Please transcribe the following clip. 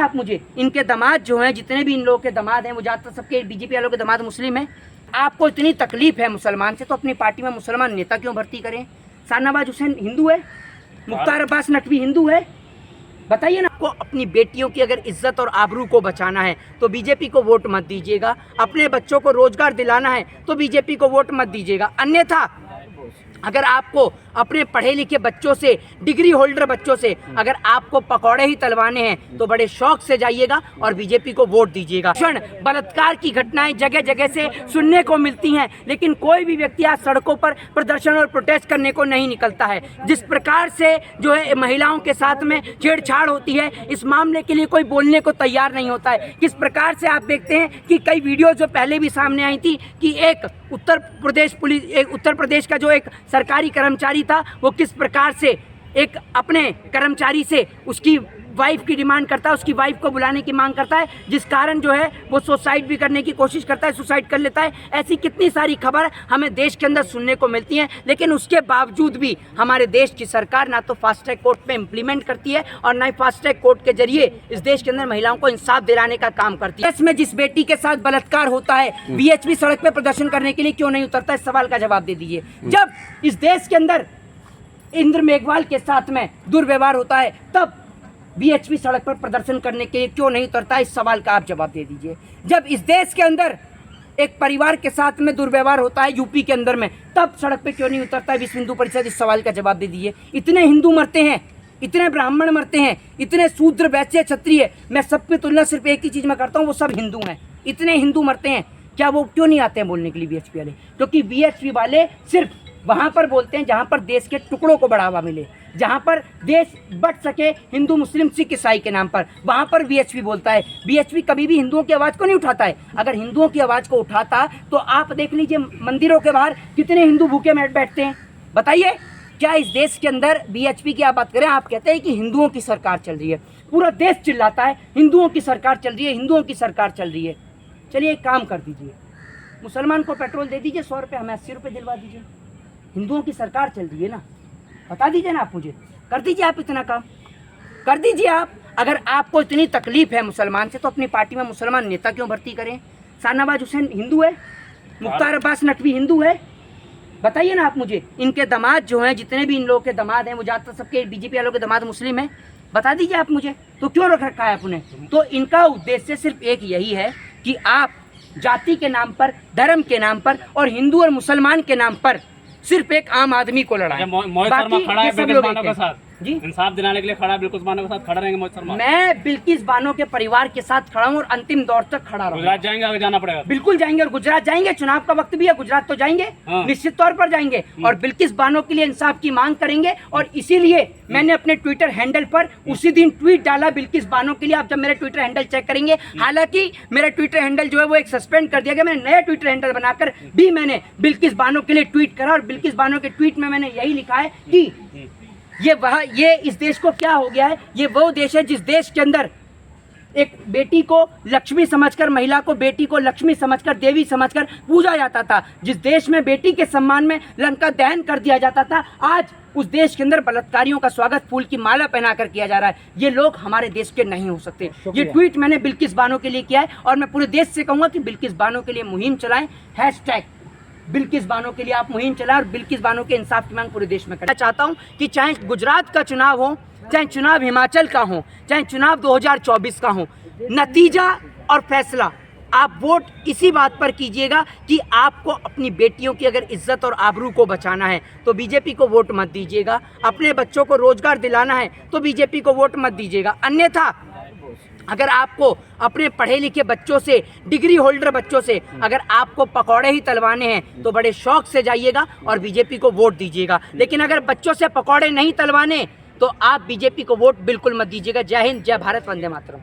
आप मुझे इनके दामाद जो हैं, जितने भी इन लोगों के दामाद हैं, वो ज़्यादातर सबके बीजेपी वालों के दामाद मुस्लिम हैं। आपको इतनी तकलीफ है मुसलमान से, तो अपनी पार्टी में मुसलमान नेता क्यों भर्ती करें? शाहनवाज हुसैन हिंदू है, मुख्तार अब्बास नकवी हिंदू है, बताइए ना। आपको अपनी बेटियों की अगर इज्जत और आबरू को बचाना है तो बीजेपी को वोट मत दीजिएगा। अपने बच्चों को रोजगार दिलाना है तो बीजेपी को वोट मत दीजिएगा। अन्यथा अगर आपको अपने पढ़े लिखे बच्चों से, डिग्री होल्डर बच्चों से अगर आपको पकौड़े ही तलवाने हैं तो बड़े शौक से जाइएगा और बीजेपी को वोट दीजिएगा। बलात्कार की घटनाएं जगह जगह से सुनने को मिलती हैं, लेकिन कोई भी व्यक्ति आज सड़कों पर प्रदर्शन और प्रोटेस्ट करने को नहीं निकलता है। जिस प्रकार से जो है महिलाओं के साथ में छेड़छाड़ होती है, इस मामले के लिए कोई बोलने को तैयार नहीं होता है। किस प्रकार से आप देखते हैं कि कई वीडियो जो पहले भी सामने आई थी कि एक उत्तर प्रदेश का जो एक सरकारी कर्मचारी था, वो किस प्रकार से एक अपने कर्मचारी से उसकी वाइफ की डिमांड करता है, उसकी वाइफ को बुलाने की मांग करता है, जिस कारण जो है वो सुसाइड भी करने की कोशिश करता है, सुसाइड कर लेता है। ऐसी कितनी सारी खबर हमें देश के अंदर सुनने को मिलती हैं, लेकिन उसके बावजूद भी हमारे देश की सरकार ना तो फास्ट ट्रैक कोर्ट में इम्प्लीमेंट करती है और ना ही फास्ट ट्रैक कोर्ट के जरिए इस देश के अंदर महिलाओं को इंसाफ दिलाने का काम करती है। इसमें जिस बेटी के साथ बलात्कार होता है, बीएचपी सड़क पर प्रदर्शन करने के लिए क्यों नहीं उतरता? इस सवाल का जवाब दे दीजिए। जब इस देश के अंदर इंद्र मेघवाल के साथ में दुर्व्यवहार होता है, तब बीएचपी सड़क पर प्रदर्शन करने के लिए क्यों नहीं उतरता? इस सवाल का आप जवाब दे दीजिए। जब इस देश के अंदर एक परिवार के साथ में दुर्व्यवहार होता है यूपी के अंदर में, तब सड़क पे क्यों नहीं उतरता है विश्व हिंदू परिषद? इस सवाल का जवाब दे दीजिए। इतने हिंदू मरते हैं, इतने ब्राह्मण मरते हैं, इतने शूद्र वैश्य क्षत्रिय, मैं सबकी तुलना सिर्फ एक ही चीज़ में करता हूँ, वो सब हिंदू हैं। इतने हिंदू मरते हैं, क्या वो क्यों नहीं आते हैं बोलने के लिए बीएचपी वाले? क्योंकि बीएचपी वाले सिर्फ वहाँ पर बोलते हैं जहाँ पर देश के टुकड़ों को बढ़ावा मिले, जहाँ पर देश बट सके हिंदू मुस्लिम सिख ईसाई के नाम पर, वहाँ पर बीएचपी बोलता है। बीएचपी कभी भी हिंदुओं की आवाज़ को नहीं उठाता है। अगर हिंदुओं की आवाज़ को उठाता तो आप देख लीजिए मंदिरों के बाहर कितने हिंदू भूखे बैठते हैं। बताइए, क्या इस देश के अंदर बीएचपी की आप बात करें, आप कहते हैं कि हिंदुओं की सरकार चल रही है, पूरा देश चिल्लाता है हिंदुओं की सरकार चल रही है, हिंदुओं की सरकार चल रही है। चलिए एक काम कर दीजिए, मुसलमान को पेट्रोल दे दीजिए 100 रुपये, हमें 80 रुपये दिलवा दीजिए। हिंदुओं की सरकार चल रही है ना, बता दीजिए ना आप मुझे, कर दीजिए आप इतना काम, कर दीजिए आप। अगर आपको इतनी तकलीफ है मुसलमान से, तो अपनी पार्टी में मुसलमान नेता क्यों भर्ती करें? शाहनवाज हुसैन हिंदू है, मुख्तार अब्बास नकवी हिंदू है, बताइए ना आप मुझे। इनके दामाद जो हैं, जितने भी इन लोगों के दामाद हैं, वो ज़्यादातर सबके बीजेपी वालों के दामाद मुस्लिम हैं, बता दीजिए आप मुझे। तो क्यों रख रखा है आपने? तो इनका उद्देश्य सिर्फ एक यही है कि आप जाति के नाम पर, धर्म के नाम पर और हिंदू और मुसलमान के नाम पर सिर्फ एक आम आदमी को लड़ाएं। मोहित शर्मा खड़ा है बिल्किस बानो के साथ जी, इंसाफ दिलाने के लिए खड़ा है, बिल्किस बानो के साथ खड़ा रहेंगे मोहित शर्मा। मैं बिल्किस बानो के परिवार के साथ खड़ा हूँ और अंतिम दौर तक खड़ा रहूंगा। गुजरात जाएंगे, आगे जाना पड़ेगा? बिल्कुल जाएंगे, और गुजरात जाएंगे, चुनाव का वक्त भी है, गुजरात तो जाएंगे, निश्चित तौर पर जाएंगे और बिल्किस बानो के लिए इंसाफ की मांग करेंगे। और इसीलिए मैंने अपने ट्विटर हैंडल पर उसी दिन ट्वीट डाला बिल्किस बानो के लिए। आप जब मेरे ट्विटर हैंडल चेक करेंगे, हालांकि मेरा ट्विटर हैंडल जो है वो एक सस्पेंड कर दिया गया, मैंने नया ट्विटर हैंडल बनाकर भी मैंने बिल्किस बानो के लिए ट्वीट करा और बिल्किस बानो के ट्वीट में मैंने यही लिखा है कि ये इस देश को क्या हो गया है, ये वो देश है जिस देश के अंदर एक बेटी को लक्ष्मी समझकर, महिला को, बेटी को लक्ष्मी समझकर, देवी समझकर पूजा जाता था, जिस देश में बेटी के सम्मान में लंका दहन कर दिया जाता था, आज उस देश के अंदर बलात्कारियों का स्वागत फूल की माला पहनाकर किया जा रहा है। ये लोग हमारे देश के नहीं हो सकते। ये ट्वीट मैंने बिल्किस बानो के लिए किया है और मैं पूरे देश से कहूँगा कि बिल्किस बानो के लिए मुहिम चलाएं, हैशटैग बिल्किस बानो के लिए आप मुहिम चलाएं और बिल्किस बानो के इंसाफ की मांग पूरे देश में करना चाहता हूं कि चाहे गुजरात का चुनाव हो, चाहे चुनाव हिमाचल का हो, चाहे चुनाव 2024 का हो, नतीजा और फैसला आप वोट इसी बात पर कीजिएगा कि आपको अपनी बेटियों की अगर इज्जत और आबरू को बचाना है तो बीजेपी को वोट मत दीजिएगा। अपने बच्चों को रोजगार दिलाना है तो बीजेपी को वोट मत दीजिएगा। अन्यथा अगर आपको अपने पढ़े लिखे बच्चों से, डिग्री होल्डर बच्चों से अगर आपको पकौड़े ही तलवाने हैं तो बड़े शौक से जाइएगा और बीजेपी को वोट दीजिएगा। लेकिन अगर बच्चों से पकौड़े नहीं तलवाने तो आप बीजेपी को वोट बिल्कुल मत दीजिएगा। जय हिंद, जय भारत, वंदे मातरम।